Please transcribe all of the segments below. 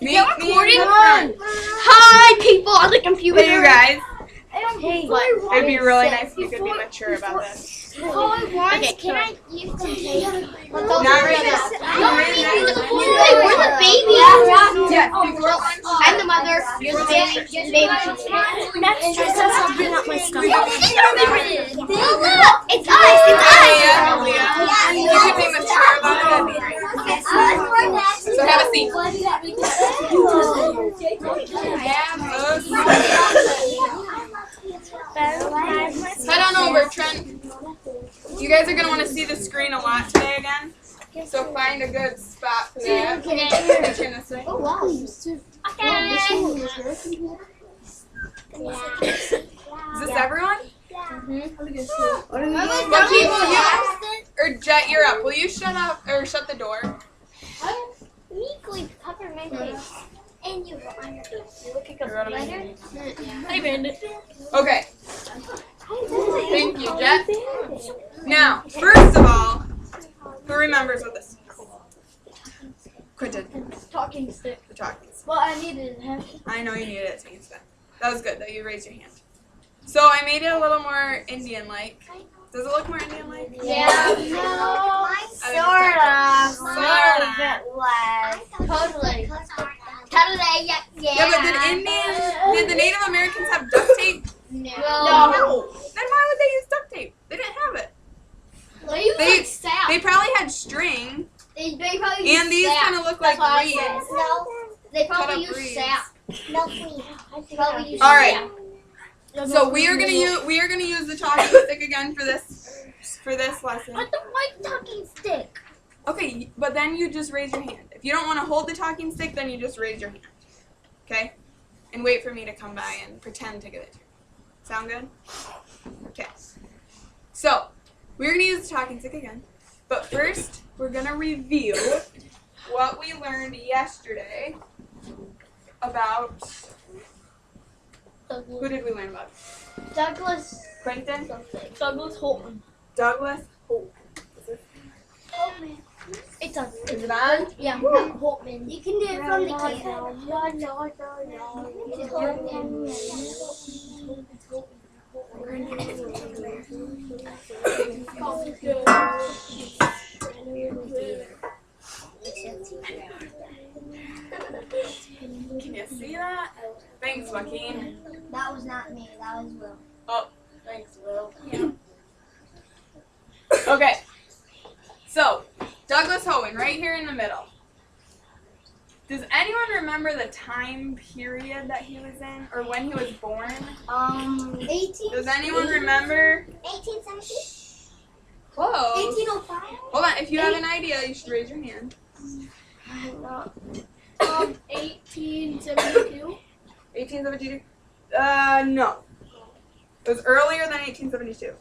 Meet me in the front. Hi, people on the computer. Hey, you guys. Hey, It'd be really nice if you could be mature about this. All I want is can I use some tape? Not right now. Hey, we're the baby. Yes, before lunch. I'm the mother. You're the baby. You're the baby. That's just something up my stomach. It's us. It's us. Leah, you could be mature about it. That'd be great. So have a seat. Head on over, Trent. You guys are going to want to see the screen a lot today again. So find a good spot for that. Turn this way. Is this everyone? What people you? Or Jet, you're up. Will you shut up or shut the door? Meekly cover my face. And you go on your face. You look You're running. Hi, Brandon. Okay. Thank you, Jet. Now, first of all, who remembers what this is? Quentin. Talking stick. The talking stick. Well, I needed it. I know you needed it to use that. That was good that you raised your hand. So I made it a little more Indian-like. Does it look more Indian-like? Yeah. No. Sorta. Totally. Totally. Yeah. Yeah, but did the Native Americans have duct tape? No. Then why would they use duct tape? They didn't have it. They probably had string. They probably and these kind of look like reeds. No. They probably use reeds. sap. No, please. All right. So we are gonna use the talking stick again for this lesson. But the white talking stick. Okay, but then you just raise your hand. If you don't want to hold the talking stick, then you just raise your hand. Okay? And wait for me to come by and pretend to give it to you. Sound good? Okay. So, we're going to use the talking stick again. But first, we're going to review what we learned yesterday about... Who did we learn about? Douglass. Quentin? Douglass Houghton. Douglass Houghton. Houghton. It's on. Is it on? Yeah, Houghton. You can do it from the camera. Can you see that? Thanks, Joaquin. That was not me. That was Will. Oh, thanks, Will. Yeah. Okay. So, Douglass Houghton, right here in the middle. Does anyone remember the time period that he was in, or when he was born? 18. Does anyone remember? 1870. Close. 1805. Hold on. If you have an idea, you should raise your hand. 1872. 1872? No. It was earlier than 1872.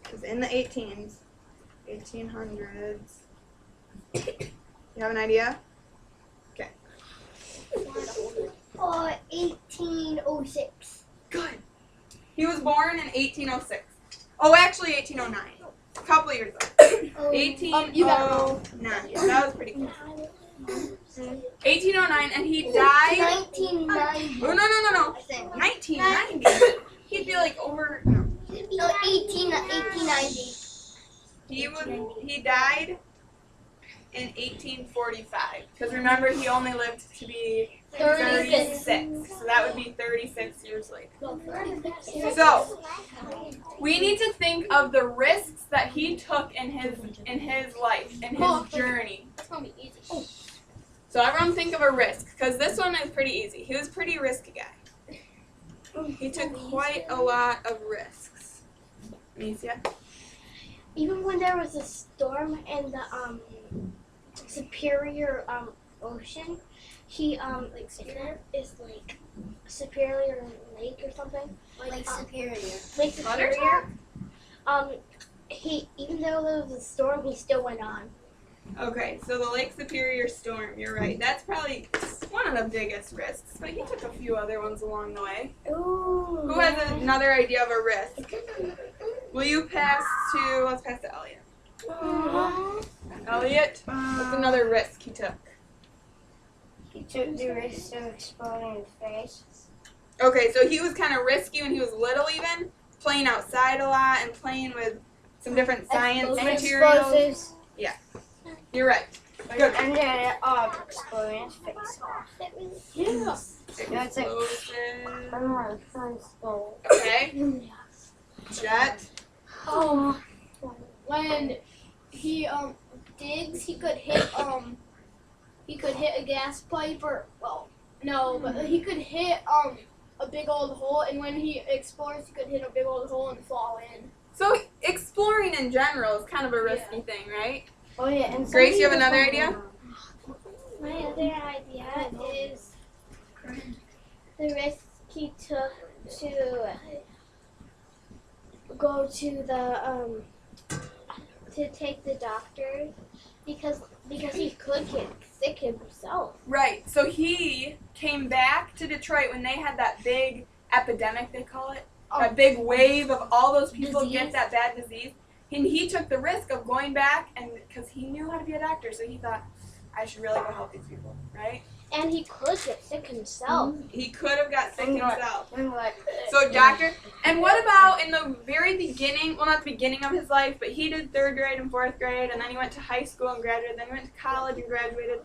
It was in the 1800s. You have an idea? Okay. 1806. Good. He was born in 1806. Oh, actually 1809. A couple of years ago. 1809. Yeah, that was pretty close. 1809, and he died. 1990. Oh, no. 1990. He'd be like over. No. 1890. He died in 1845. Because remember, he only lived to be 36. So that would be 36 years later. So we need to think of the risks that he took in his life, in his journey. That's gonna be easy. So everyone think of a risk, because this one is pretty easy. He was a pretty risky guy. He took quite a lot of risks. Amicia? Even when there was a storm in the Superior Ocean, he is like Superior Lake or something. Lake Superior. Lake Superior. Even though there was a storm, he still went on. Okay, so the Lake Superior storm, you're right. That's probably one of the biggest risks, but he took a few other ones along the way. Ooh. Who has another idea of a risk? Will you pass to, let's pass to Elliot. Elliot, what's another risk he took? He took the risk of exploding his face. Okay, so he was kind of risky when he was little even, playing outside a lot and playing with some different science materials. Explosives. Yeah, you're right. Good. And then exploding his face off. Yeah. That's it. Explosives. Okay. Jet. When he digs, he could hit a gas pipe or but he could hit a big old hole, and when he explores, he could hit a big old hole and fall in. So exploring in general is kind of a risky thing, right? Oh yeah. And Grace, you have another idea? My other idea is the risk he took to go to the to take the doctor because he could get sick himself. Right. So he came back to Detroit when they had that big epidemic, they call it. That big wave of all those people get that bad disease. And he took the risk of going back, and because he knew how to be a doctor, so he thought, I should really go help these people, right? And he could get sick himself. He could have got sick himself. Like, So doctor, and what about in the very beginning, well not the beginning of his life, but he did 3rd grade and 4th grade, and then he went to high school and graduated, then he went to college and graduated,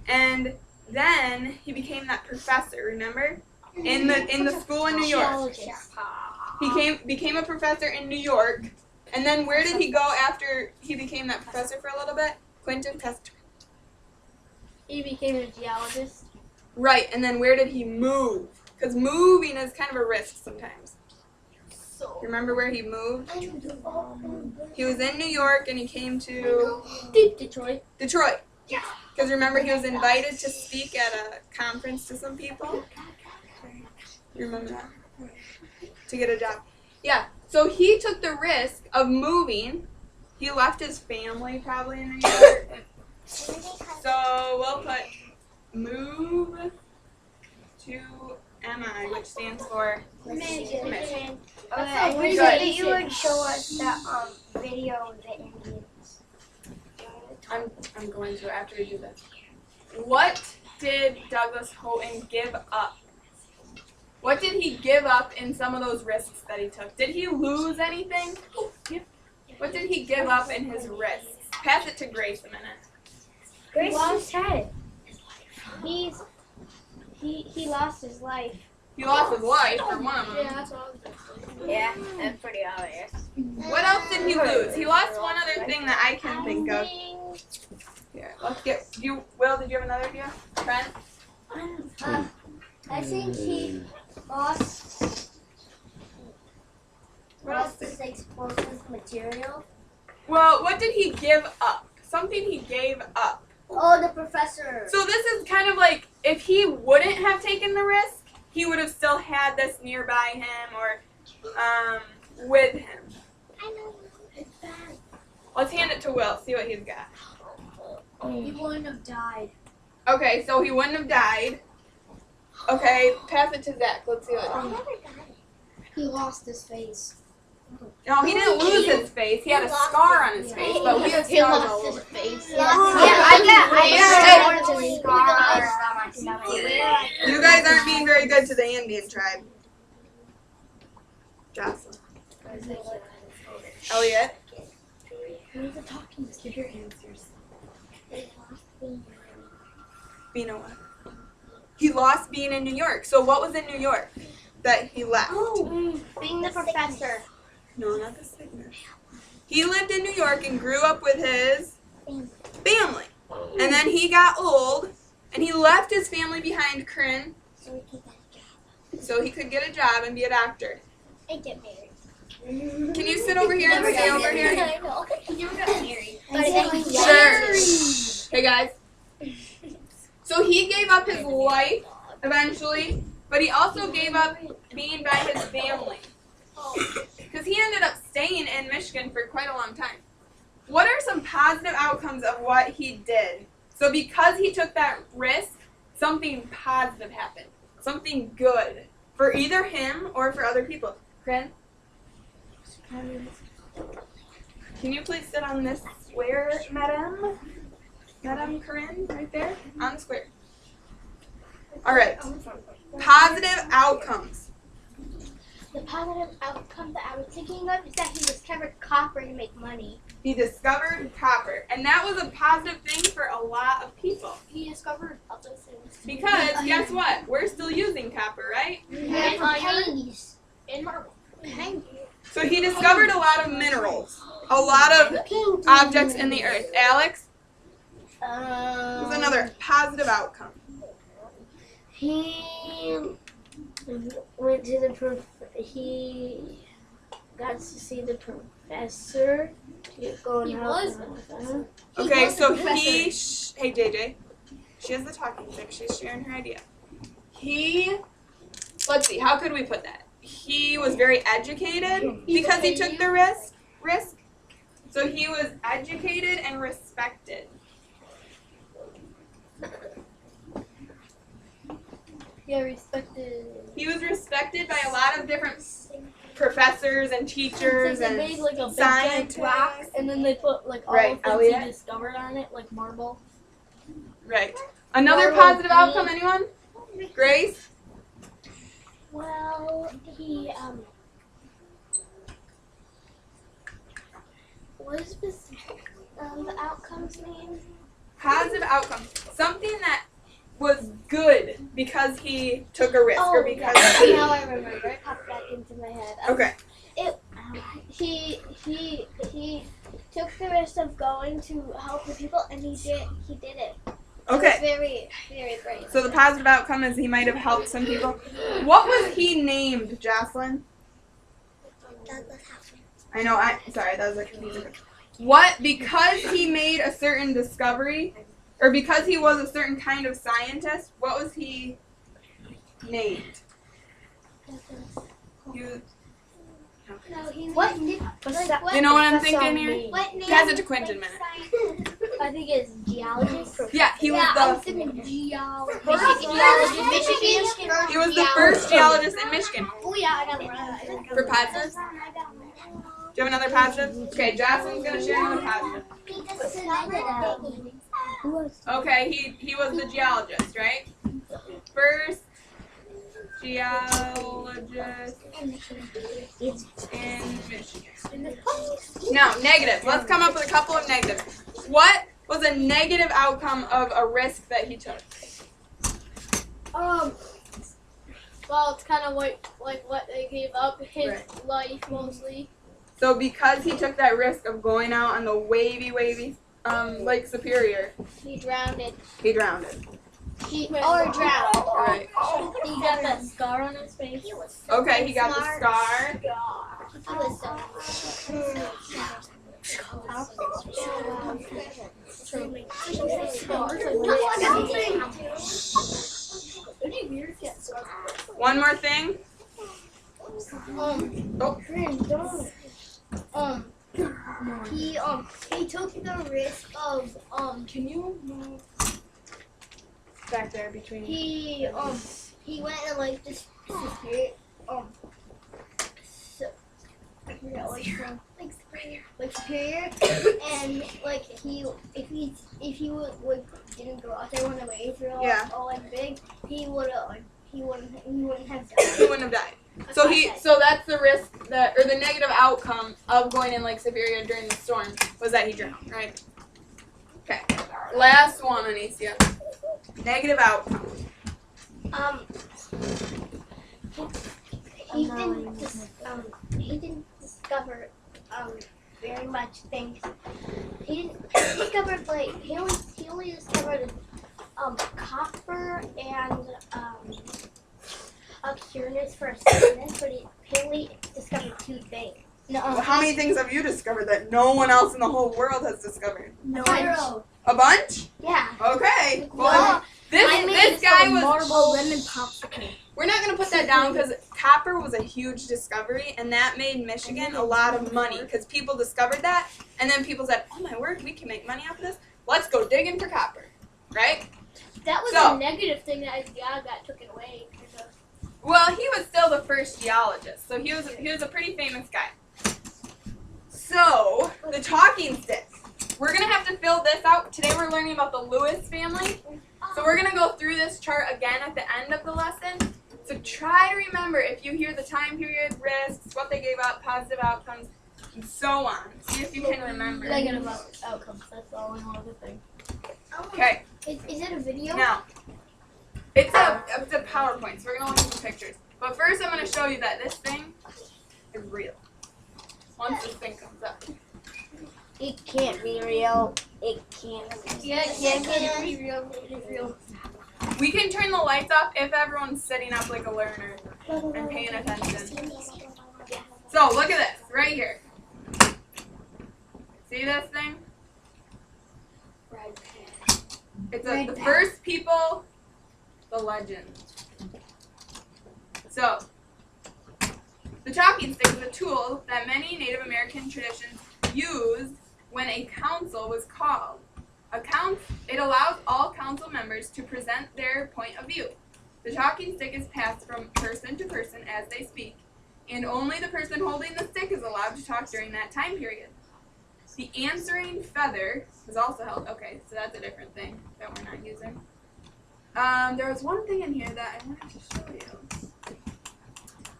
and then he became that professor, remember? In the school in New York. He became a professor in New York, and then where did he go after he became that professor for a little bit? Quentin, He became a geologist. right, and then where did he move? Because moving is kind of a risk sometimes. So Remember where he moved? He was in New York and he came to Detroit. Detroit. Because remember he was invited to speak at a conference to some people? You remember that? To get a job. Yeah, so he took the risk of moving. He left his family probably in New York. So we'll put move to MI, which stands for mission. I wish that you would show us that video of the Indians. I'm going to after we do this. What did Douglass Houghton give up? What did he give up in some of those risks that he took? Did he lose anything? What did he give up in his risks? Pass it to Grace a minute. Grace just had it. He lost his life. He lost his life for one of them. Yeah, that's what I was thinking. Yeah, that's pretty obvious. What else did he lose? He lost one other thing that I can think of. Here, let's get you. Will, did you have another idea? Brent? I think he lost his explosive material. Well, what did he give up? Something he gave up. Oh, the professor. So this is kind of like if he wouldn't have taken the risk, he would have still had this nearby him or with him. I know. It's bad. Let's hand it to Will. See what he's got. He wouldn't have died. Okay, so he wouldn't have died. Okay, pass it to Zach. Let's see what. He lost his face. No, he didn't lose his face. He had a scar on his face, but we have He scars all lost his over. face. I got a scar. You guys aren't being very good to the Indian tribe. Jocelyn. Elliot. Who's the talking? Give your answers. Being a what? He lost being in New York. So what was in New York that he left? Being the professor. No, not the sickness. He lived in New York and grew up with his family. And then he got old and he left his family behind, Corinne, so he could get a job and be a doctor. I get married. Can you sit over here and stay over here? I know. You never got married. Sure. Hey guys. So he gave up his life eventually, but he also gave up being by his family. Because he ended up staying in Michigan for quite a long time. What are some positive outcomes of what he did? So because he took that risk, something positive happened. Something good for either him or for other people. Corinne? Can you please sit on this square, Madame? Madame Corinne, right there? On the square. All right. Positive outcomes. The positive outcome that I was thinking of is that he discovered copper to make money. He discovered copper. And that was a positive thing for a lot of people. He discovered other things. Because, guess what? We're still using copper, right? Yeah, for pennies. And marble. So he discovered a lot of minerals. A lot of objects in the earth. Alex? What's another positive outcome? He went to the he got to see the professor to go and help him. Okay, so hey JJ, she has the talking stick. She's sharing her idea. Let's see, how could we put that? He was very educated because he took the risk. So he was educated and respected. Yeah, respected. He was respected by a lot of different professors and teachers They and made like a big scientists. giant rock, and then they put like all Right, the things Elliot? he discovered on it, like marble. Right. Another positive outcome, anyone? Grace? Well, he what is this the outcomes name? Positive outcome. Something that was good because he took a risk or because now I remember. It popped back into my head. Okay. He took the risk of going to help the people, and he did it. Okay. It was very, very brave. So the positive outcome is he might have helped some people. What was he named, Jocelyn? Douglass Houghton. I know, sorry, that was a confusing. What, because he made a certain discovery, or because he was a certain kind of scientist, what was he named? No, he what? You know what I'm thinking here? What name? Pass it to Quentin a minute. I think it's geologist. Yeah, he was Michigan. he was the first geologist in Michigan. Oh yeah, I got it. For positives? Do you have another positive? Okay, Jocelyn's gonna share another positive. Okay, he was the geologist, right? First geologist in Michigan. Now, negatives. Let's come up with a couple of negatives. What was a negative outcome of a risk that he took? Well, it's kind of like what they gave up his life mostly. So because he took that risk of going out on the wavy Lake Superior, He drowned it. he drowned it. Or drowned. Right. He got that scar on his face. Okay, he got the scar. He was so One more thing. He took the risk of Can you move back there between? he went and like just Lake Superior, and like if he would didn't go out there when the waves were all like big, he wouldn't have died. He wouldn't have died. So that's the risk or the negative outcome of going in Lake Superior during the storm was that he drowned, right? Okay. Last one, Anicia. Negative outcome. He didn't discover very much things. He discovered he only discovered copper and a cureness for a sickness, but he apparently discovered 2 things. Well, how many things have you discovered that no one else in the whole world has discovered? No. A bunch? Yeah. Okay. Well, this guy was marble lemon popsicle. We're not going to put that down because copper was a huge discovery, and that made Michigan a lot of money because people discovered that, and then people said, oh my word, we can make money off of this. Let's go digging for copper, right? That was a negative thing that his job got taken away. Well, he was still the first geologist, so he was a pretty famous guy. So, the talking stick. We're going to have to fill this out. Today we're learning about the Lewis family. So we're going to go through this chart again at the end of the lesson. So try to remember if you hear the time period, risks, what they gave up, positive outcomes, and so on. See if you can remember. Negative outcomes. That's all I know of the thing. Okay. Is it a video? Now, it's a PowerPoint, so we're going to look at some pictures. But first I'm going to show you that this thing is real. Once this thing comes up. It can't be real. It can't be. Yeah, it can't be real. It's real. We can turn the lights off if everyone's sitting up like a learner and paying attention. So, look at this, right here. See this thing? It's the first people, the legend. So, the talking stick is a tool that many Native American traditions used when a council was called. It allows all council members to present their point of view. The talking stick is passed from person to person as they speak, and only the person holding the stick is allowed to talk during that time period. The answering feather is also held. Okay, so that's a different thing that we're not using. There was one thing in here that I wanted to show you.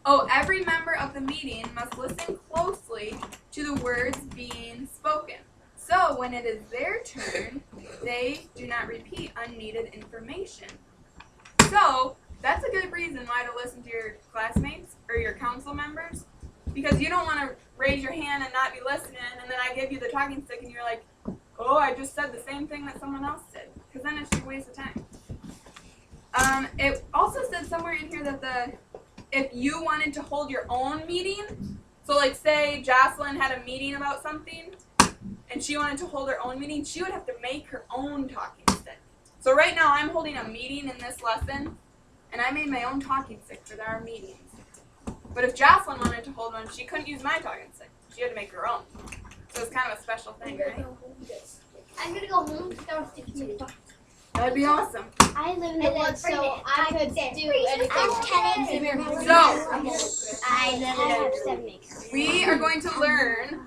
Oh, every member of the meeting must listen closely to the words being spoken. So, when it is their turn, they do not repeat unneeded information. So, that's a good reason why to listen to your classmates or your council members, because you don't want to raise your hand and not be listening, and then I give you the talking stick and you're like, oh, I just said the same thing that someone else did, because then it's just a waste of time. It also said somewhere in here that if you wanted to hold your own meeting, so like say Jocelyn had a meeting about something, and she wanted to hold her own meeting, she would have to make her own talking stick. So right now I'm holding a meeting in this lesson, and I made my own talking stick for our meetings. But if Jocelyn wanted to hold one, she couldn't use my talking stick. She had to make her own. So it's kind of a special thing, right? I'm gonna go home to go stick to the That'd be awesome. I live in the woods, so I could do anything. I live in 7 acres. We are going to learn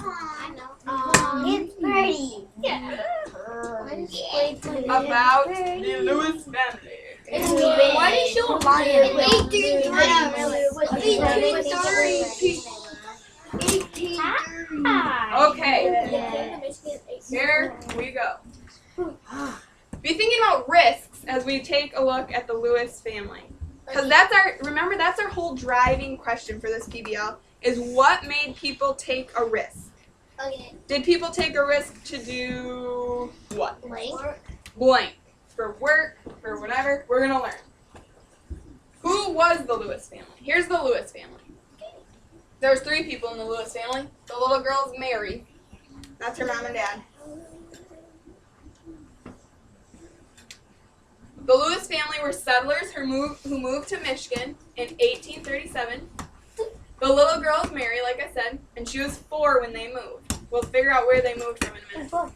It's pretty. Yeah. about the Lewis family. Why did you show a lot Okay, here we go. Be thinking about risks as we take a look at the Lewis family. Because remember, that's our whole driving question for this PBL, is what made people take a risk? Okay. Did people take a risk to do what? Blank. For work, for whatever, we're going to learn. Who was the Lewis family? Here's the Lewis family. There's 3 people in the Lewis family. The little girl's Mary. That's her mom and dad. The Lewis family were settlers who moved to Michigan in 1837. The little girl is Mary, like I said, and she was 4 when they moved. We'll figure out where they moved from in a minute.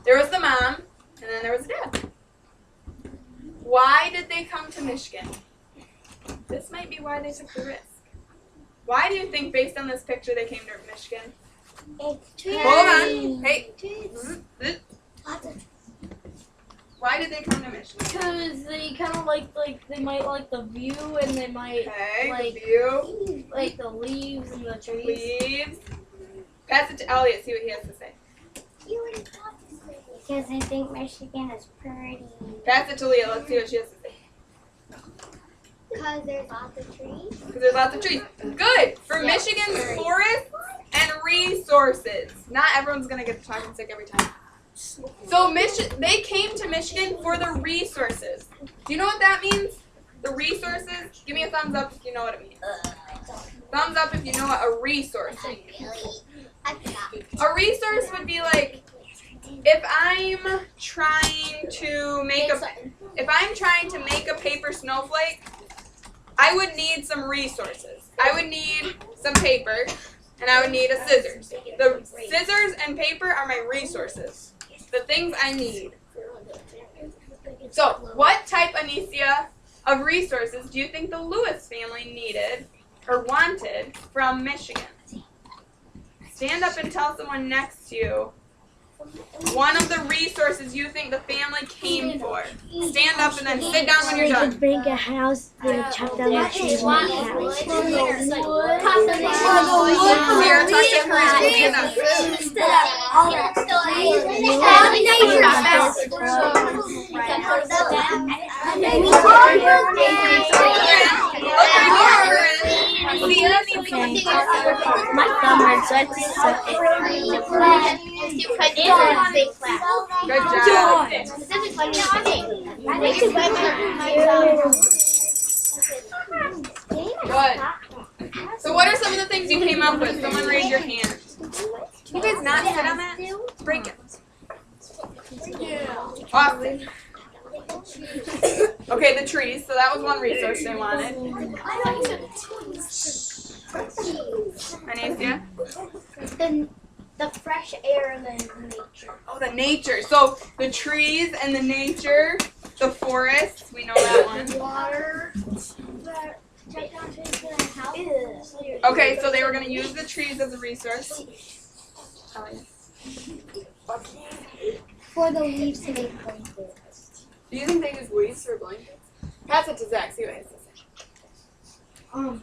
There was the mom, and then there was the dad. Why did they come to Michigan? This might be why they took the risk. Why do you think, based on this picture, they came to Michigan? Hold on. Hey. Why did they come to Michigan? Because they kind of they might like the view, and they might the view. like the leaves and the trees. Leaves. Pass it to Elliot, see what he has to say. Because I think Michigan is pretty. Pass it to Leah, let's see what she has to say. Because there's lots of trees. Because there's lots of trees. Good! For Michigan's forests and resources. Not everyone's going to get the talking stick every time. So they came to Michigan for the resources. Do you know what that means? The resources? Give me a thumbs up if you know what it means. Thumbs up if you know what a resource means. A resource would be like, if I'm trying to make a paper snowflake, I would need some resources. I would need some paper, and I would need a scissors. The scissors and paper are my resources. The things I need. So, what type, Anicia, of resources do you think the Lewis family needed or wanted from Michigan? stand up and tell someone next to you one of the resources you think the family came for. Stand up and then sit down when you're done. They could make a house, they would chop down the trees and make a house. Here, talk to everyone. Stand My thumb hurts, so I have to suck it. Good job. Good. So what are some of the things you came up with? Someone raise your hand. You guys not sit on that? Break it. Awesome. Okay, the trees. So that was one resource they wanted. Anastasia? The fresh air and the nature. Oh, the nature. So the trees and the nature, the forest. We know that one. Water. Okay, so they were going to use the trees as a resource. For the leaves to make blankets. Do you think they use leaves for blankets? Pass it to Zach. See what he has to say.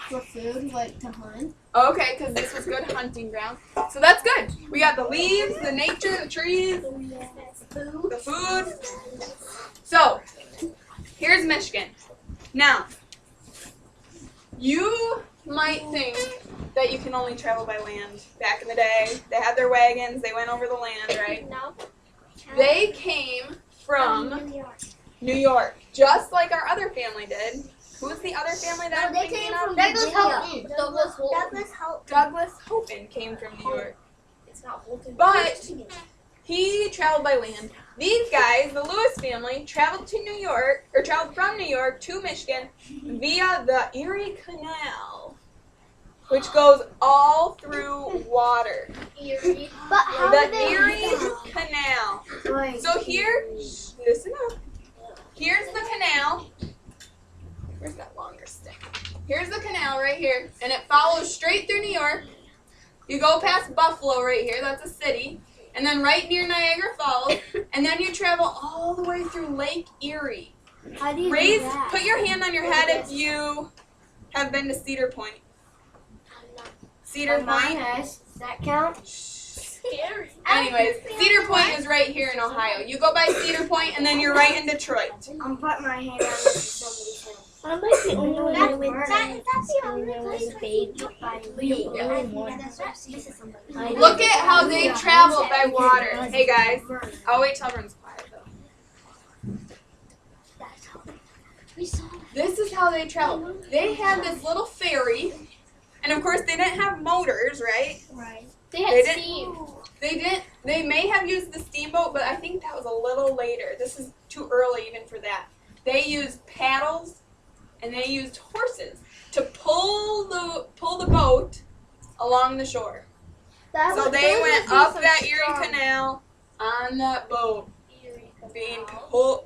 For food, like to hunt. Okay, because this was good hunting ground. So that's good. We got the leaves, the nature, the trees, the food. So, here's Michigan. Now, you might think that you can only travel by land. Back in the day, they had their wagons, they went over the land, right? No. They came from New York, just like our other family did. Who's the other family that They I'm thinking came of? from Douglass Houghton. Douglass Houghton came from New York. It's not Houghton. But he traveled by land. These guys, the Lewis family, traveled to New York, or traveled from New York to Michigan via the Erie Canal, which goes all through water. Erie. But how The did they Erie Canal. So here, listen up. Here's the canal. Where's that longer stick? Here's the canal right here, and it follows straight through New York. You go past Buffalo right here, that's a city, and then right near Niagara Falls, and then you travel all the way through Lake Erie. How do you Raise, do that? put your hand on your head if you have been to Cedar Point. Cedar Point. Does that count? Scary. Anyways, Cedar Point is right here in Ohio. You go by Cedar Point, and then you're right in Detroit. I'm putting my hand on somebody's head. I'm like the only one who went That's the only when I was a place baby. Look at how they travel by water. Hey guys, I'll wait till everyone's quiet though. This is how they travel. They had this little ferry, and of course they didn't have motors, right? Right. They had They didn't- steam. They may have used the steamboat, but I think that was a little later. This is too early even for that. They used paddles and they used horses to pull the boat along the shore. So they went up that Erie Canal on that boat, being pulled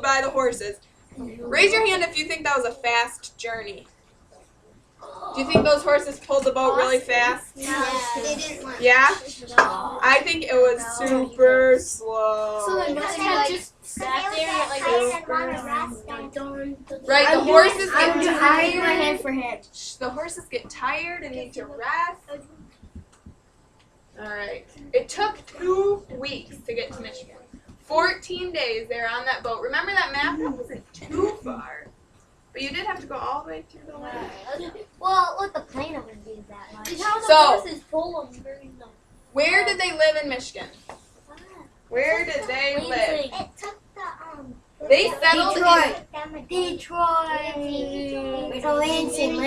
by the horses. Raise your hand if you think that was a fast journey. Do you think those horses pulled the boat really fast? No, they didn't want. Yeah? I think it was super slow. So they must have just sat there and like Right, the horses get I'm tired. my hand for hand. The horses get tired and need to rest. Alright. It took 2 weeks to get to Michigan. 14 days they were on that boat. Remember that map? That wasn't too far. But you did have to go all the way through the land. Well, with the plane, it wouldn't be that much. So, pull them very nice. where did they live in Michigan? Where did they live? It took the They settled in Detroit. Lansing.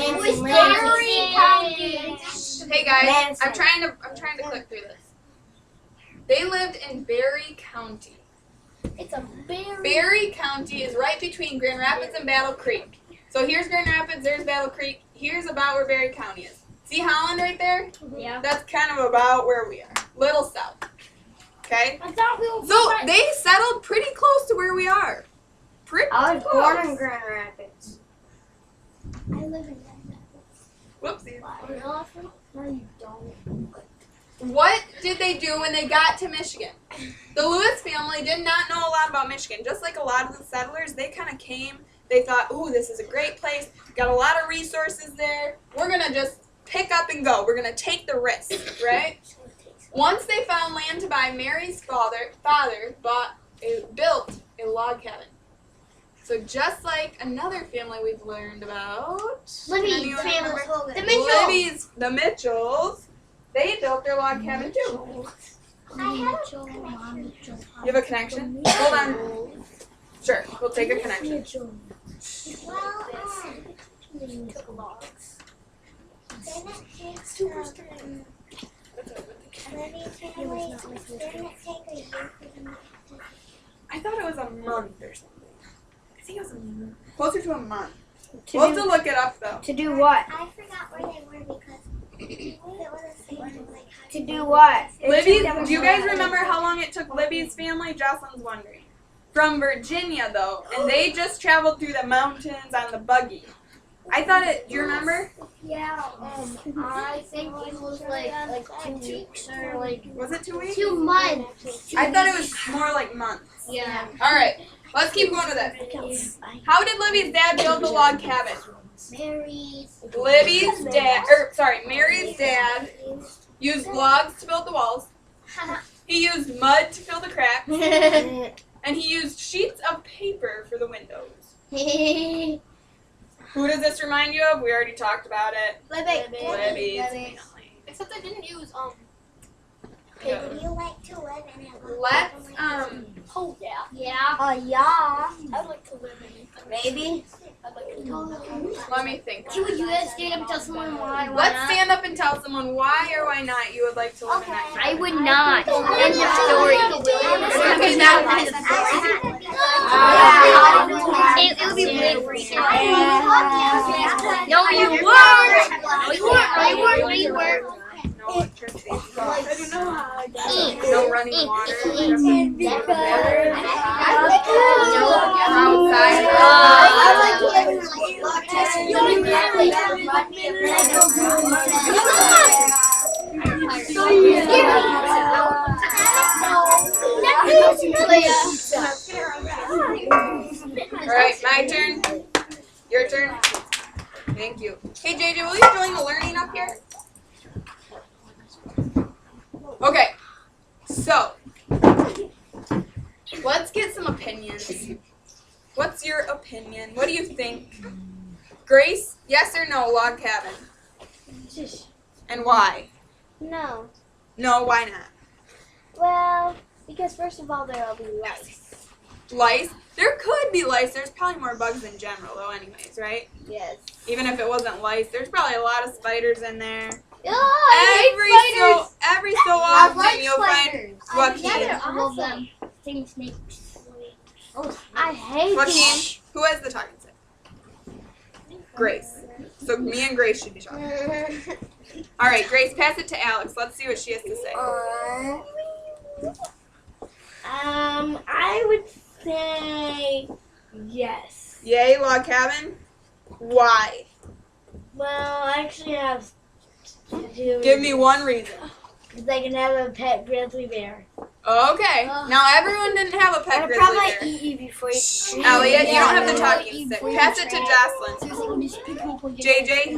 Hey guys, I'm trying to click through this. They lived in Berry County. It's a very Berry County is right between Grand Rapids and Battle Creek. So here's Grand Rapids, there's Battle Creek. Here's about where Berry County is. See Holland right there? Yeah. That's kind of about where we are. Little south. Okay? I thought we were So they settled pretty close to where we are. Pretty I was close. born in Grand Rapids. I live in Grand Rapids. Whoopsies. No, you don't. What did they do when they got to Michigan? The Lewis family did not know a lot about Michigan. Just like a lot of the settlers, they kind of came. They thought, ooh, this is a great place. Got a lot of resources there. We're going to just pick up and go. We're going to take the risk, right? Once they found land to buy, Mary's father built a log cabin. So just like another family we've learned about, Libby's family. The Mitchells, they built their log cabin too. I You have a connection? Hold on. Sure, we'll take a connection. Well, I thought it was a month or something. I think it was closer to a month. We'll have to look it up though. To do what? I forgot where they were because it was the same thing. To do what? Libby's, do you guys remember how long it took Libby's family? Jocelyn's wondering. From Virginia though, and they just traveled through the mountains on the buggy. I thought it, do you remember? Yeah, I think it was like 2 weeks or like. Was it 2 weeks? 2 months. I thought it was more like months. Yeah. Alright, let's keep going with it. How did Libby's dad build the log cabin? Mary's dad used logs to build the walls. He used mud to fill the cracks. And he used sheets of paper for the windows. Who does this remind you of? We already talked about it. Libby's. Except I didn't use Hey, would you like to live in a Let's Oh yeah. Yeah. Yeah. I'd like to live in it. Maybe. I'd like to. let me think. Would you guys stand up and tell someone why? Let's stand up and tell someone why or why not you would like to live in that I cabin. would not. End of story. Okay, now It would be really free. No, you weren't. No, you weren't. No, you weren't. No, you weren't. no electricity. No running water. Alright, my turn. Your turn. Thank you. Hey JJ, will you join the learning up here? Okay, so let's get some opinions. What's your opinion? What do you think? Grace, yes or no, log cabin? And why? No. No, why not? Well, because first of all, there will be lice. Lice? There could be lice. There's probably more bugs in general, though, anyways, right? Yes. Even if it wasn't lice, there's probably a lot of spiders in there. Oh, Every so often you'll find Joaquin. all of them. Same snakes. I hate Joaquin, who has the talking stick? Grace. So me and Grace should be talking. All right, Grace, pass it to Alex. Let's see what she has to say. I would say yes. Yay, log cabin? Why? Well, I actually have to do. Give me one reason. Because I can have a pet grizzly bear. Okay. Now everyone didn't have a pet I'll grizzly probably bear. eat you before you. Elliot, you don't have the talking stick. Pass it to Jocelyn. JJ,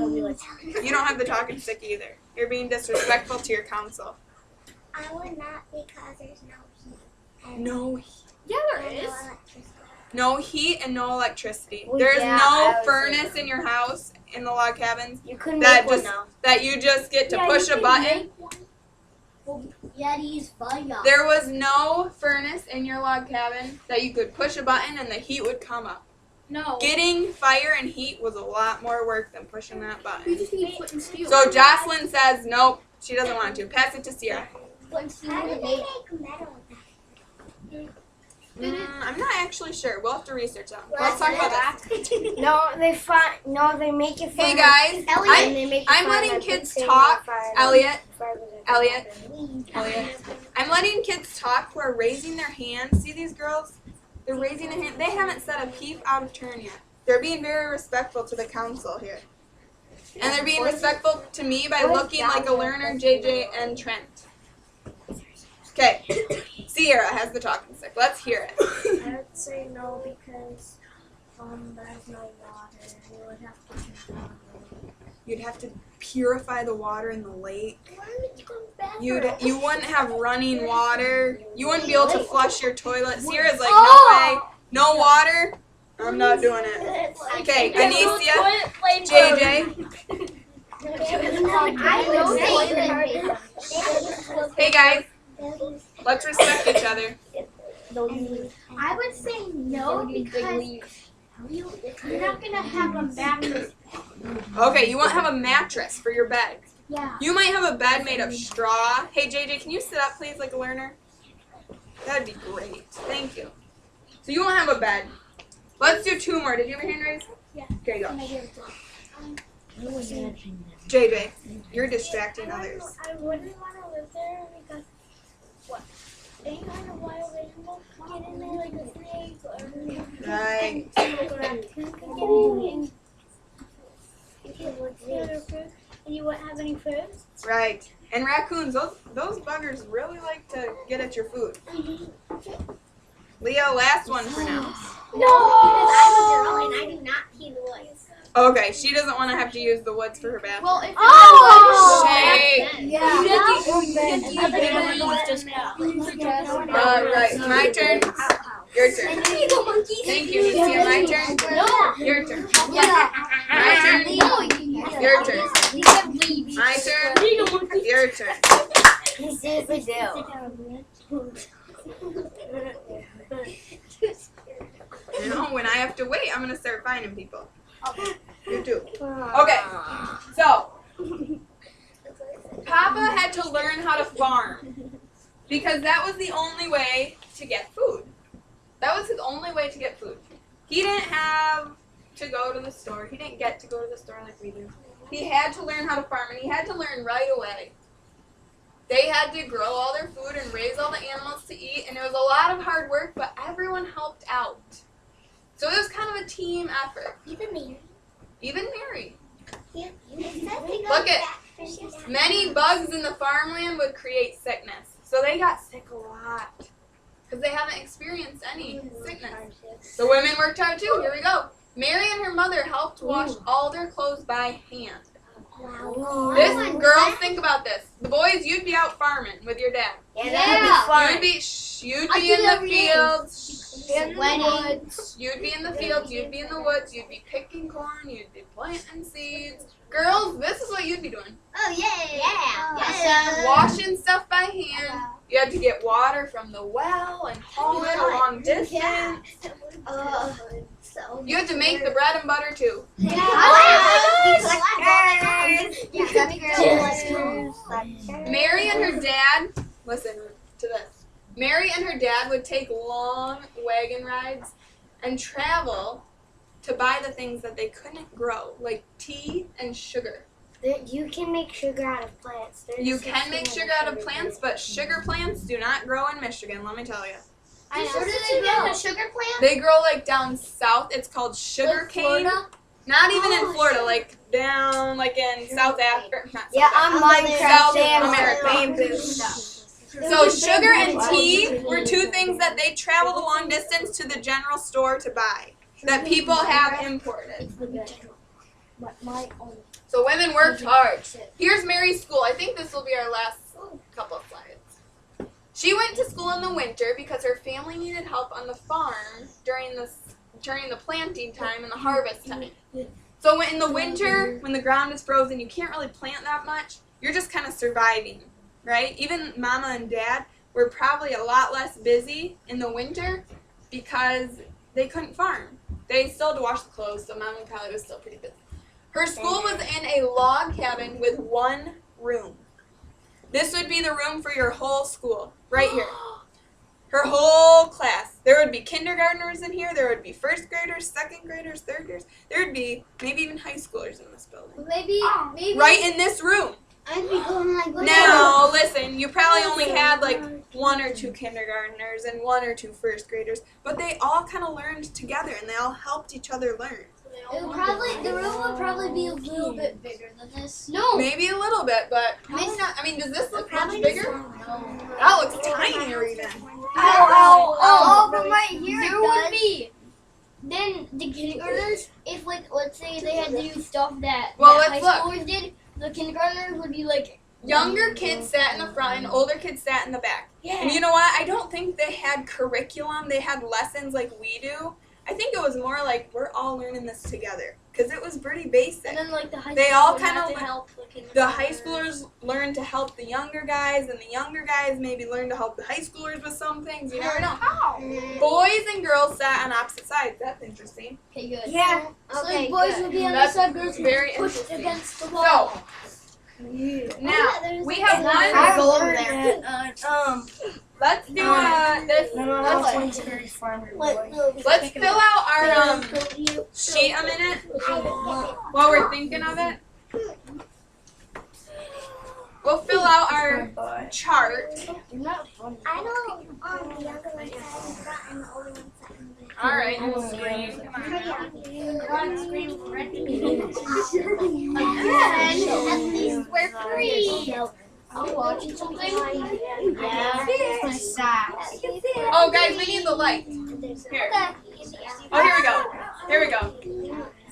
you don't have the talking stick either. You're being disrespectful to your counsel. I would not because there's no heat. No heat. Yeah, there is. No heat and no electricity. Well, There's yeah, no I was furnace in your house in the log cabins You couldn't that make one just now. that you just get to push a button. Yeah, to use fire. There was no furnace in your log cabin that you could push a button and the heat would come up. No. Getting fire and heat was a lot more work than pushing that We button. just need foot and steel. So Jocelyn says nope, she doesn't want to. Pass it to Sierra. How do they make metal? I'm not actually sure. We'll have to research that. Let's talk about that. They make it fun. Hey guys, I'm letting kids talk. Elliot, I'm letting kids talk who are raising their hands. See these girls? They're raising their hand. They haven't said a peep out of turn yet. They're being very respectful to the council here. And they're being respectful to me by looking like a learner, JJ, and Trent. Okay, Sierra has the talking stick. Let's hear it. I would say no because there's no water. You would have to drink water. You'd have to purify the water in the lake. Why would you go to the bathroom? You wouldn't have running water. You wouldn't be able to flush your toilet. Sierra's like, no way, no water. I'm not doing it. Okay, Anicia, JJ. Hey guys, let's respect each other. I would say no because you're not gonna have a mattress. Okay, you won't have a mattress for your bed. Yeah. You might have a bed made of straw. Hey JJ, can you sit up please like a learner? That'd be great. Thank you. So you won't have a bed. Let's do 2 more. Did you have your hand raised? Yeah. Okay, go. JJ, you're distracting others. I wouldn't want to live there because what? Any kind of wild animal get in there like a snake or Right. and you wouldn't have any food. Right. And raccoons, those buggers really like to get at your food. Leo, last one for now. No, because I'm a girl and I do not pee the woods. Okay, she doesn't want to have to use the woods for her bathroom. Well, if Shame. yeah. Right, my turn. Your turn. Thank you, Lucia. My turn. No. Your turn. Yeah. My turn. Your turn. My turn. Your turn. You know, when I have to wait, I'm gonna start finding people. You too. Okay. So, Papa had to learn how to farm because that was the only way to get food. That was his only way to get food. He didn't have to go to the store. He didn't get to go to the store like we do. He had to learn how to farm, and he had to learn right away. They had to grow all their food and raise all the animals to eat, and it was a lot of hard work, but everyone helped out. So it was kind of a team effort. Even me. Even Mary. Look at many bugs in the farmland would create sickness. So they got sick a lot because they haven't experienced any sickness. The women worked hard too. Here we go. Mary and her mother helped wash all their clothes by hand. Wow. Girls, think about this. The boys, you'd be out farming with your dad. You'd be in the fields. In the woods. You'd be in the fields. You'd be in the woods. You'd be picking corn. You'd be planting seeds. Girls, this is what you'd be doing. Oh, yay. Yeah. Washing stuff by hand. You had to get water from the well and haul it a long distance. You had to make the bread and butter too. Mary and her dad, listen to this. Mary and her dad would take long wagon rides and travel to buy the things that they couldn't grow, like tea and sugar. You can make sugar out of plants. You can make sugar out of plants, but sugar plants do not grow in Michigan, let me tell you. Where do they grow? A sugar plant? They grow like down south. It's called sugar cane. Not even in Florida, like down like in South Africa. I'm South America. So sugar and tea were 2 things that they traveled a long distance to the general store to buy that people have imported. So women worked hard. Here's Mary's school. I think this will be our last couple of slides. She went to school in the winter because her family needed help on the farm during the planting time and the harvest time. So in the winter, when the ground is frozen, you can't really plant that much. You're just kind of surviving, right? Even Mama and Dad were probably a lot less busy in the winter because they couldn't farm. They still had to wash the clothes, so Mama probably was still pretty busy. Her school was in a log cabin with 1 room. This would be the room for your whole school, right here. Her whole class. There would be kindergartners in here. There would be 1st graders, 2nd graders, 3rd graders. There would be maybe even high schoolers in this building. Maybe. Right in this room. I'd be going like. Now, listen, you probably only had like 1 or 2 kindergartners and 1 or 2 1st graders, but they all kind of learned together and they all helped each other learn. The room would probably be a little bit bigger than this. No. Maybe a little bit, but probably not. I mean, does this look much bigger? That looks tinier even. But right here There it would does. be. Then the kindergartners, if like let's say they had to do stuff that, Well, that let's high look. schoolers did, the kindergartners would be like Younger kids sat in the front and older kids sat in the back. And you know what? I don't think they had curriculum. They had lessons like we do. I think it was more like we're all learning this together because it was pretty basic. and then like the high They schoolers all would kinda have to le- help The high schoolers learned to help the younger guys, and the younger guys maybe learned to help the high schoolers with some things. You never know. Boys and girls sat on opposite sides. That's interesting. Okay, good. Yeah. So Okay, boys good. would be on That's this side, girls would very be pushed interesting. against the wall. So, now, we have I one. go over there. Let's do this. Let's fill out our sheet a minute while we're thinking of it. We'll fill out our chart. I know the younger one sat in front and the older one sat in the back. All right. Screen. Come on. At least we're free. I'm watching something. Oh, guys, we need the light. Here. Oh, here we go. Here we go.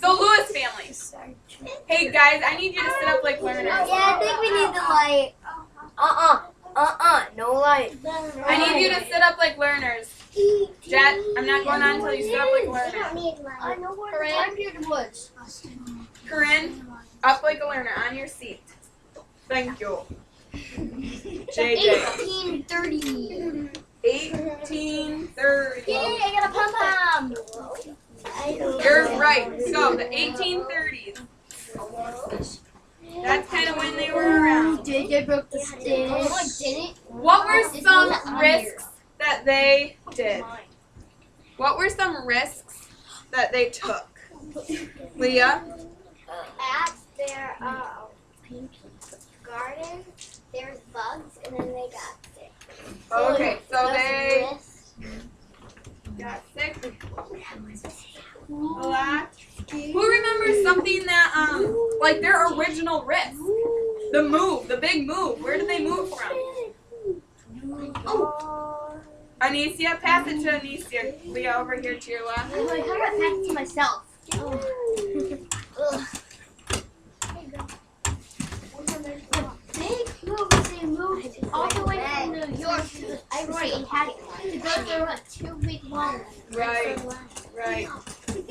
So, Lewis family. Hey, guys, I need you to sit up like learners. Yeah, I think we need the light. No light. I need you to sit up like learners. Jet, I'm not going on until you sit up like learners. I know where I'm here to woods. Corinne, up like a learner on your seat. Thank you. JJ. 1830. 1830. Yay, I got a pom-pom. You're right. So, the 1830s. That's kind of when they were around. JJ broke the stick. Oh, I didn't. What were some risks that they did? What were some risks that they took? Leah? At their garden, there's bugs, and then they got sick. Okay, so they got sick a lot. Who remembers something that, like their original risk? The move, the big move. Where did they move from? Oh. Anicia, pass it to Anicia. Leah, over here to your left. How do I pass it to myself? They moved all the way from New York to the Detroit and had to go through a 2 week long. Right, right.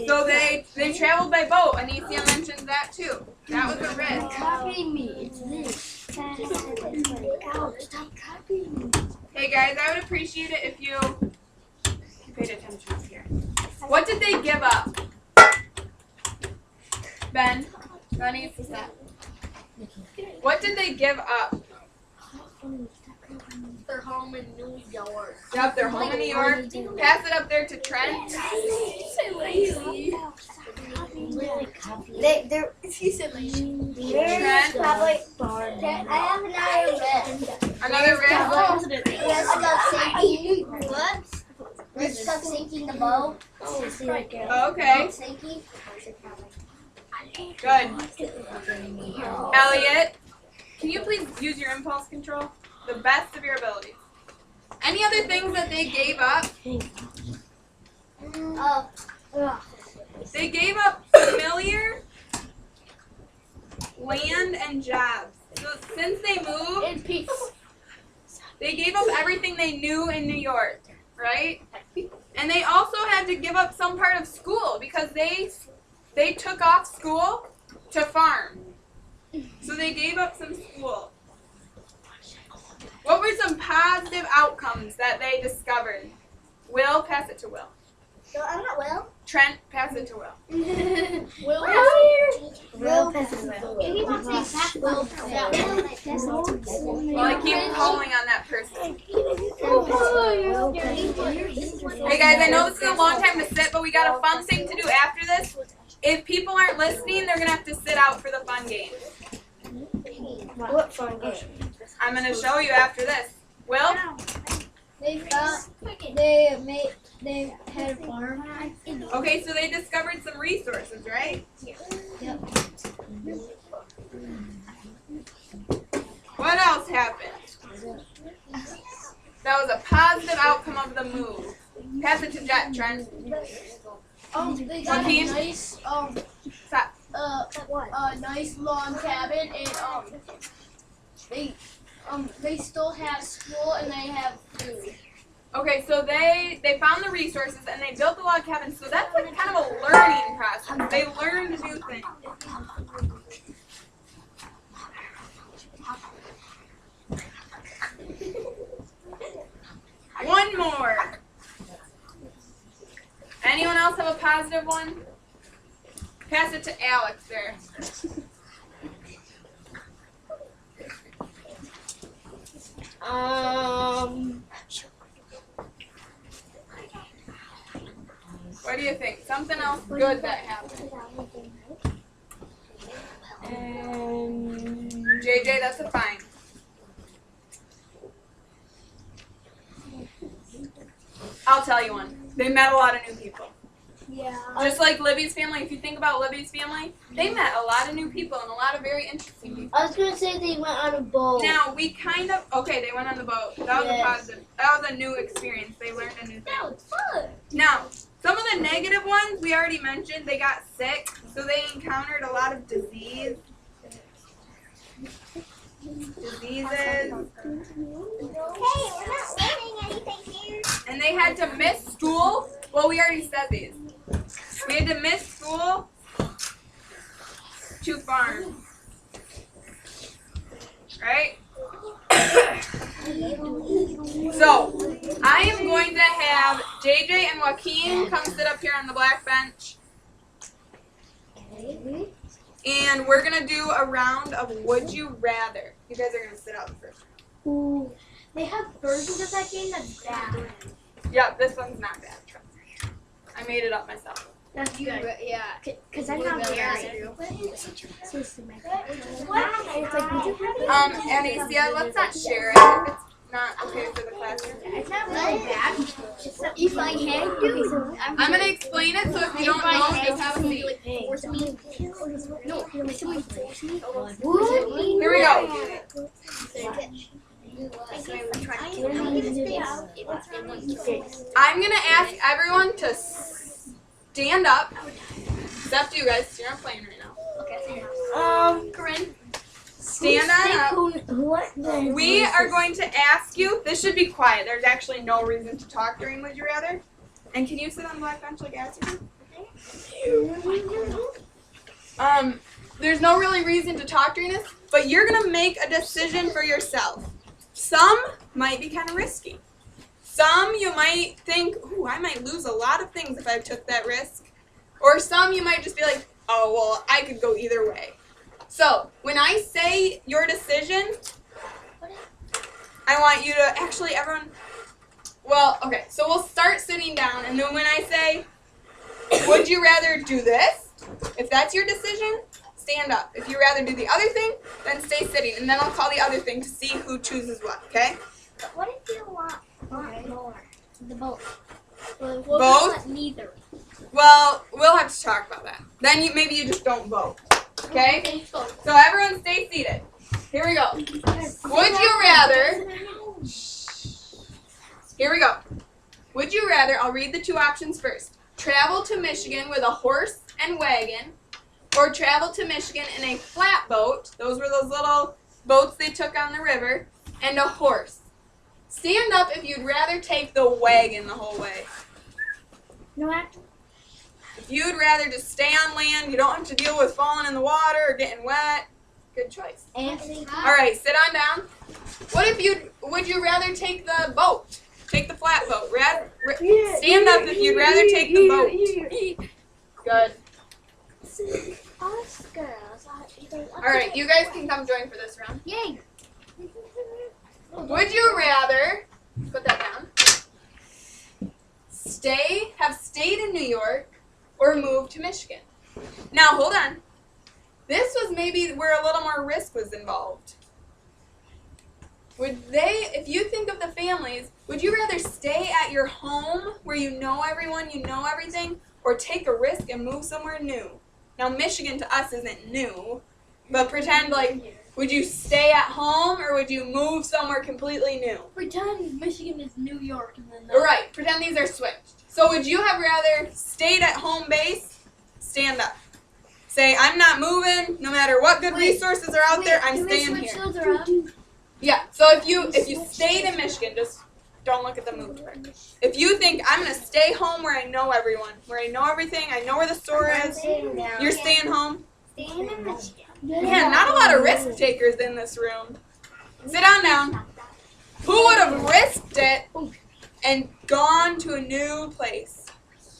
So they traveled by boat. Anicia mentioned that too. That was a risk. Copying me. It's this. Stop copying me. Hey guys, I would appreciate it if you paid attention up here. What did they give up? Ben, Bunny, what did they give up? Their home in New York. Yep, they're home in New York. Pass it up there to Trent. She said lazy. Trent, I have another risk. another risk. Yes, about sinking. What? Risk of sinking the boat. Okay, Sinking. good. Elliot, can you please use your impulse control? The best of your abilities. Any other things that they gave up? They gave up familiar land and jobs. So since they moved, In peace. they gave up everything they knew in New York, right? And they also had to give up some part of school because they took off school to farm. So they gave up some school. What were some positive outcomes that they discovered? Will, pass it to Will. So I'm not Will. Trent, pass it to Will. Will Will passes Will. If you want to say pass Will, Well, I keep calling on that person. Hey guys, I know this is a long time to sit, but we got a fun thing to do after this. If people aren't listening, they're going to have to sit out for the fun game. What fun game? I'm going to show you after this. Will? They They had a farm. Okay, so they discovered some resources, right? Yep. What else happened? That was a positive outcome of the move. Pass it to Jet, Trent. They got a Joaquin? nice Stop. nice lawn cabin, and they still have school and they have food. Okay, so they found the resources and they built the log cabin. So that's like kind of a learning process. They learned new things. One more. Anyone else have a positive one? Pass it to Alex there. What do you think? Something else good that happened. JJ, that's a fine. I'll tell you one. They met a lot of new people. Yeah. Just like Libby's family, if you think about Libby's family, they met a lot of new people and a lot of very interesting people. I was gonna say they went on a boat. Now, we kind of, okay, they went on the boat. That was a positive. That was a new experience. They learned a new thing. That was fun. Now, some of the negative ones we already mentioned. They got sick, so they encountered a lot of diseases. Hey, we're not learning anything here. And they had to miss school. Well, we already said these. We had to miss school to farm. Right? So, I am going to have JJ and Joaquin come sit up here on the black bench. And we're going to do a round of Would You Rather. You guys are going to sit out first. Ooh, they have versions of that game that's bad. Yeah, this one's not bad. Trust me. I made it up myself. That's good. Yeah. Because I'm not Really bad. nice. It's like, would you rather? Anastasia, let's not share it if it's not okay for the classroom. It's not really bad. If I had to, I'm going to explain it, so if you don't know, just have a seat. force me. No, somebody force me. Here we go. I'm going to ask everyone to stand up. Except you guys, you're not playing right now. Corinne. Stand on up. We are going to ask you, this should be quiet. There's actually no reason to talk during Would You Rather. And can you sit on the black bench like Alex did? There's no really reason to talk during this, but you're going to make a decision for yourself. Some might be kind of risky. Some you might think, ooh, I might lose a lot of things if I took that risk. Or some you might just be like, oh, well, I could go either way. So, when I say your decision, I want you to actually, everyone, well, okay, so we'll start sitting down, and then when I say, would you rather do this? If that's your decision, stand up. If you rather do the other thing, then stay sitting, and then I'll call the other thing to see who chooses what, okay? But what if you want more? The boat. Well, Both? Neither. Well, we'll have to talk about that. Then maybe you just don't vote, okay? So everyone stay seated. Here we go. Would you rather, here we go. Would you rather, I'll read the two options first. Travel to Michigan with a horse and wagon, or travel to Michigan in a flatboat, those were those little boats they took on the river, and a horse. Stand up if you'd rather take the wagon the whole way. No, If you'd rather just stay on land, you don't have to deal with falling in the water or getting wet, good choice. All right, sit on down. Would you rather take the boat? Take the flatboat. Stand up if you'd rather take the boat. Good. All right, you guys can come join for this round. Yay! Would you rather, put that down, have stayed in New York or move to Michigan? Now, hold on. This was maybe where a little more risk was involved. if you think of the families, would you rather stay at your home where you know everyone, you know everything, or take a risk and move somewhere new? Now, Michigan to us isn't new, but pretend like, would you stay at home or would you move somewhere completely new? Pretend Michigan is New York and then Right, pretend these are switched. So would you have rather stayed at home base? Stand up. Say, I'm not moving, no matter what good resources are out there, I'm staying here. Yeah, so if you stayed in Michigan, just don't look at the move part. If you think, I'm going to stay home where I know everyone, where I know everything, I know where the store is, you're staying home? Staying in Michigan. Man, not a lot of risk takers in this room. Sit down now. Who would have risked it and gone to a new place?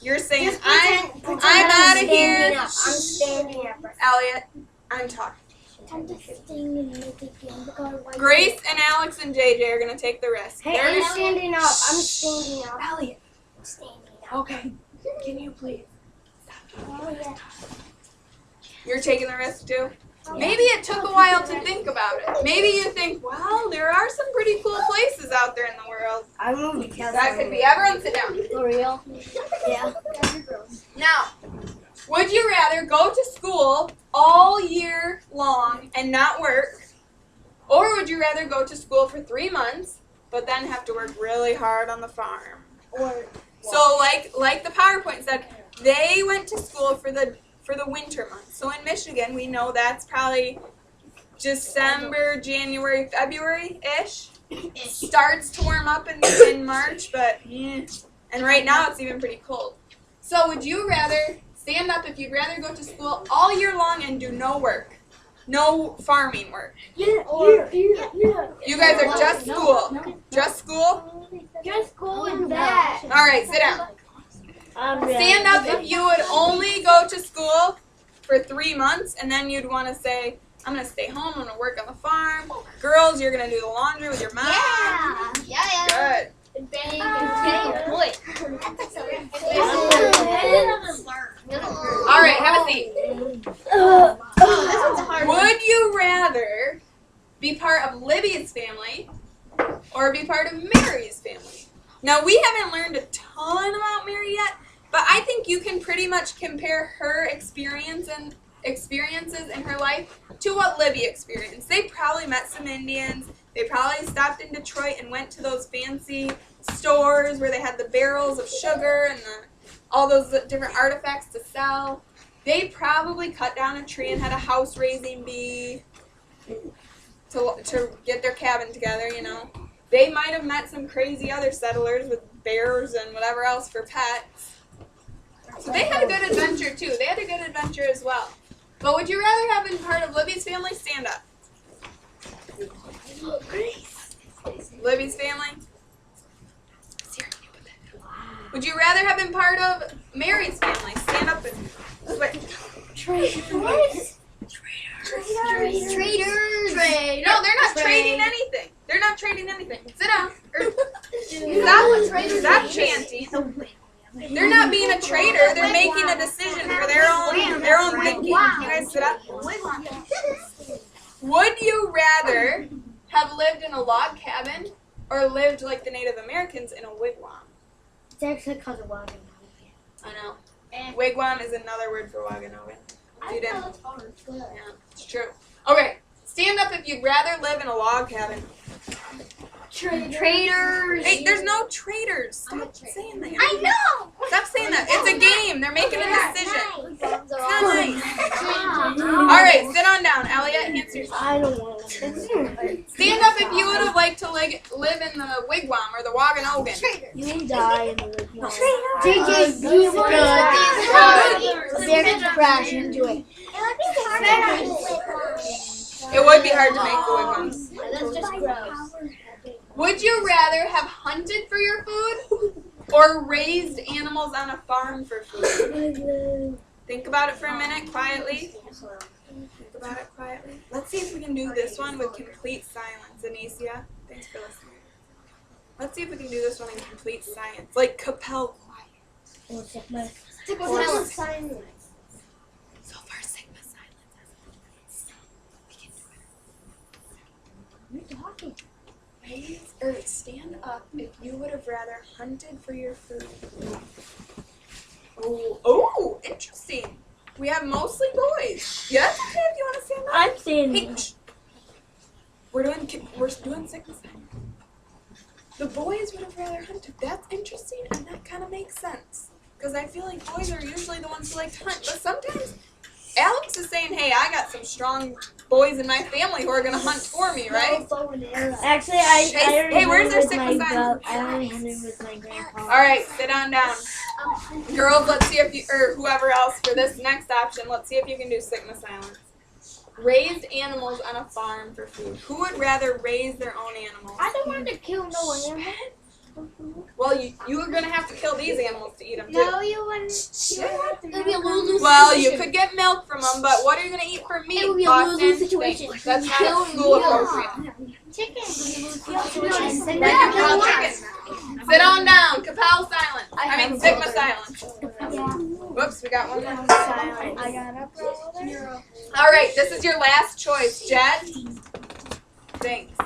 You're saying, I'm out of here. I'm standing up. Elliot, I'm talking. I'm just staying in Michigan. Grace and Alex and JJ are going to take the risk. Hey, I'm standing up. I'm standing up. Elliot. I'm standing up. Okay. Can you please? Oh, yeah. You're taking the risk too? Maybe it took a while to think about it. Maybe you think, well, there are some pretty cool places out there in the world. I moved to California. That could be. Everyone sit down. For real? Yeah. Now, would you rather go to school all year long and not work? Or would you rather go to school for 3 months, but then have to work really hard on the farm? So like the PowerPoint said, they went to school for the winter months. So in Michigan, we know that's probably December, January, February-ish. It starts to warm up in March, but and right now it's even pretty cold. So would you rather stand up if you'd rather go to school all year long and do no work? No farming work. Yeah. You guys are just school. Just school? Just go with that. All right, sit down. Stand up if you would only go to school for 3 months, and then you'd want to say, I'm going to stay home, I'm going to work on the farm. Girls, you're going to do the laundry with your mom. Yeah. Good. All right, have a seat. Would you rather be part of Libby's family or be part of Mary's family? Now, we haven't learned a ton about Mary yet, but I think you can pretty much compare her experiences in her life to what Libby experienced. They probably met some Indians. They probably stopped in Detroit and went to those fancy stores where they had the barrels of sugar and all those different artifacts to sell. They probably cut down a tree and had a house-raising bee to get their cabin together, you know. They might have met some crazy other settlers with bears and whatever else for pets. So they had a good adventure, too. They had a good adventure as well. But would you rather have been part of Libby's family? Stand up. Libby's family? Would you rather have been part of Mary's family? Stand up and switch. Traitors. No, they're not trading anything. They're not trading anything. Sit down. Stop chanting. They're not being a traitor. They're making a decision for their own thinking. You guys sit up. Would you rather have lived in a log cabin or lived like the Native Americans in a wigwam? It's actually called a wagon. I know. Wigwam is another word for Wagonogan. You didn't. Yeah, it's true. Okay, stand up if you'd rather live in a log cabin. Traitors. Hey, there's no traitors. Stop saying that. I know. Stop saying that. It's a game. They're making a decision. It's not nice. All right, sit on down. Elliot, answer yourself. I don't want to. Stand up if you would have liked to live in the wigwam or the Wagonogan. You will die in the wigwam. JJ, you They're going to crash into it. It would be hard to make the wigwams. That's just gross. Would you rather have hunted for your food or raised animals on a farm for food? Think about it for a minute quietly. Think about it quietly. Let's see if we can do this one with complete silence. Anicia, thanks for listening. Let's see if we can do this one in complete silence. Like Capel quiet. Sigma silence. So far, Sigma silence. We can do it. You're talking. raise or stand up if you would have rather hunted for your food. Oh, interesting. We have mostly boys. Yes, okay, if you want to stand up. I'm standing. Hey, shh. We're doing sickness. The boys would have rather hunted. That's interesting, and that kind of makes sense. Because I feel like boys are usually the ones who like to hunt. But sometimes Alex is saying, hey, I got some strong boys in my family who are going to hunt for me, right? Actually, I already Hey, where's hunted our with sickness my island? I already hunted with my grandpa. All right, sit on down. Girls, let's see if you, or whoever else, for this next option, let's see if you can do sickness silence. Raised animals on a farm for food. Who would rather raise their own animals? I don't want to kill no animal. Well, you are going to have to kill these animals to eat them, too. No, you wouldn't. You would have to It'd be a lose-lose Well, you situation. could get milk from them, but what are you going to eat for meat, It would be a Boston? lose-lose situation. That's not Kill school and appropriate. Chicken. Then you kill chicken. Sit on down. Kapow silence. I mean, Sigma silence. Whoops, we got one more. I got up. All right, this is your last choice, Jet. Thanks.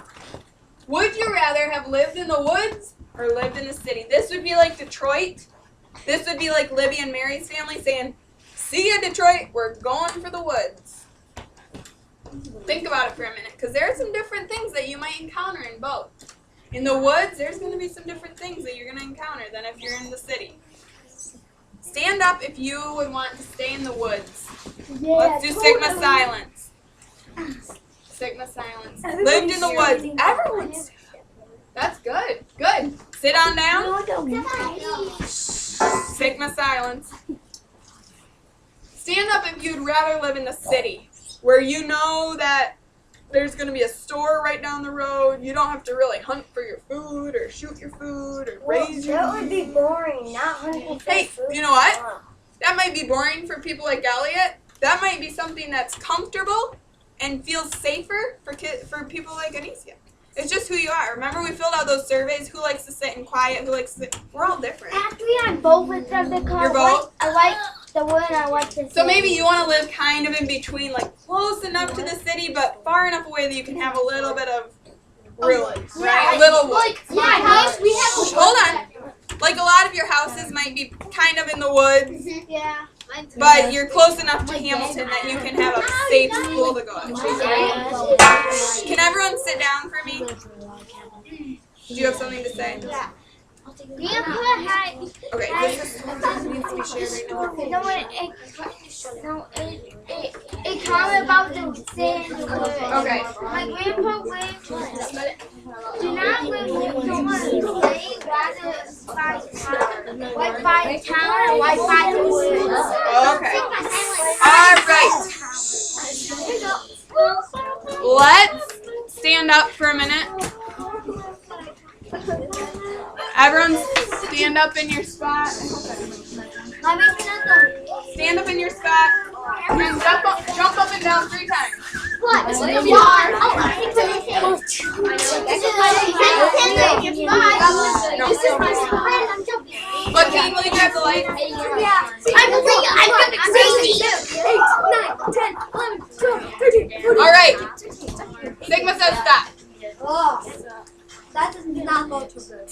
Would you rather have lived in the woods or lived in the city? This would be like Detroit. This would be like Libby and Mary's family saying, see ya, Detroit, we're going for the woods. Think about it for a minute, because there are some different things that you might encounter in both. In the woods, there's going to be some different things that you're going to encounter than if you're in the city. Stand up if you would want to stay in the woods. Let's do Sigma silence. Sigma silence. Lived in the woods. Everyone's. That's good. Good. Sit on down. Sigma silence. Stand up if you'd rather live in the city, where you know that there's going to be a store right down the road. You don't have to really hunt for your food or shoot your food or raise your That would be boring, not hunting for Hey, food. you know what? That might be boring for people like Elliot. That might be something that's comfortable and feels safer for people like Anicia. It's just who you are. Remember, we filled out those surveys. Who likes to sit in quiet? Who likes to sit? We're all different. Actually, I'm both with them because You're both? I like the wood. I like the. So maybe you want to live kind of in between, like close enough to the city, but far enough away that you can have a little bit of room, right? A little wood. My house, we have Hold on. Like a lot of your houses might be kind of in the woods, Yeah. but you're close enough to Hamilton that you can have a safe school to go to. Can everyone sit down for me? Do you have something to say? Yeah. Grandpa had. Okay, this needs to be shared right now. It comment about the sand. Okay. My grandpa went. Do not live with someone who stay by town or by the woods. Okay. All right. Let's stand up for a minute. Everyone stand up in your spot. Stand up in your spot. And jump up and down 3 times. What? This is my I'm jumping. But can you grab the light? Yeah. I'm crazy. 8, 9, 10, 11, 12, 13, 14. All right. Sigma says stop. Oh, that does not go too good.